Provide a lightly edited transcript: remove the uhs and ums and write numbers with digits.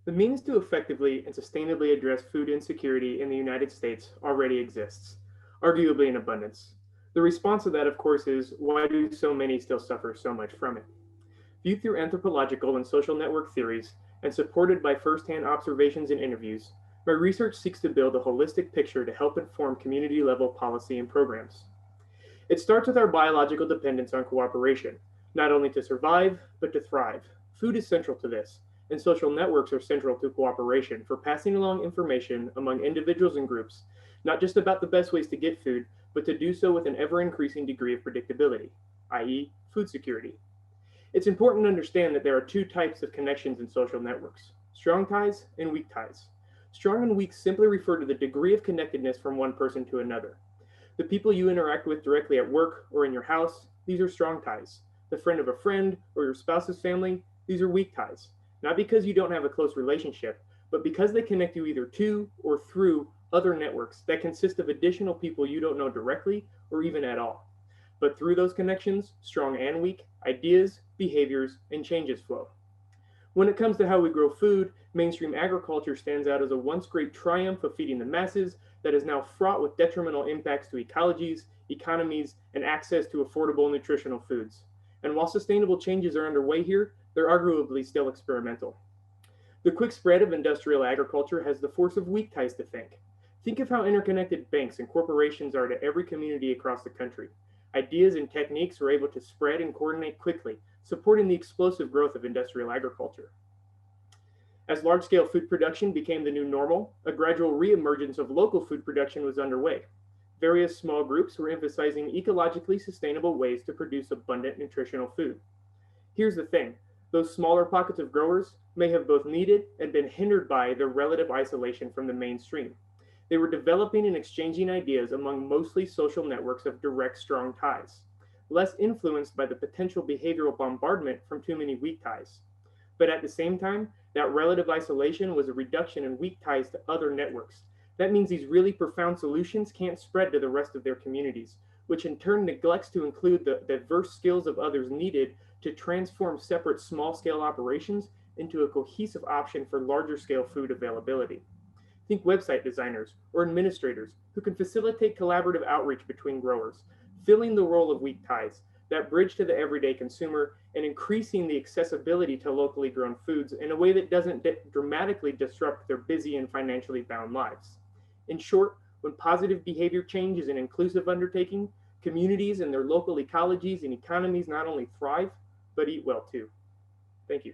The means to effectively and sustainably address food insecurity in the United States already exists, arguably in abundance. The response to that, of course, is why do so many still suffer so much from it? Viewed through anthropological and social network theories, and supported by firsthand observations and interviews, my research seeks to build a holistic picture to help inform community level policy and programs. It starts with our biological dependence on cooperation, not only to survive, but to thrive. Food is central to this, and social networks are central to cooperation for passing along information among individuals and groups, not just about the best ways to get food, but to do so with an ever increasing degree of predictability, i.e., food security. It's important to understand that there are two types of connections in social networks: strong ties and weak ties. Strong and weak simply refer to the degree of connectedness from one person to another. The people you interact with directly at work or in your house, these are strong ties. The friend of a friend or your spouse's family, these are weak ties. Not because you don't have a close relationship, but because they connect you either to or through other networks that consist of additional people you don't know directly or even at all. But through those connections, strong and weak, ideas, behaviors, and changes flow. When it comes to how we grow food, mainstream agriculture stands out as a once great triumph of feeding the masses that is now fraught with detrimental impacts to ecologies, economies, and access to affordable nutritional foods. And while sustainable changes are underway here, they're arguably still experimental. The quick spread of industrial agriculture has the force of weak ties to think. Think of how interconnected banks and corporations are to every community across the country. Ideas and techniques are able to spread and coordinate quickly, supporting the explosive growth of industrial agriculture. As large scale food production became the new normal, a gradual reemergence of local food production was underway. Various small groups were emphasizing ecologically sustainable ways to produce abundant nutritional food. Here's the thing: those smaller pockets of growers may have both needed and been hindered by their relative isolation from the mainstream. They were developing and exchanging ideas among mostly social networks of direct, strong ties, less influenced by the potential behavioral bombardment from too many weak ties. But at the same time, that relative isolation was a reduction in weak ties to other networks. That means these really profound solutions can't spread to the rest of their communities, which in turn neglects to include the diverse skills of others needed to transform separate small scale operations into a cohesive option for larger scale food availability. Think website designers or administrators who can facilitate collaborative outreach between growers, filling the role of weak ties, that bridge to the everyday consumer, and increasing the accessibility to locally grown foods in a way that doesn't dramatically disrupt their busy and financially bound lives. In short, when positive behavior change is an inclusive undertaking, communities and their local ecologies and economies not only thrive, but eat well too. Thank you.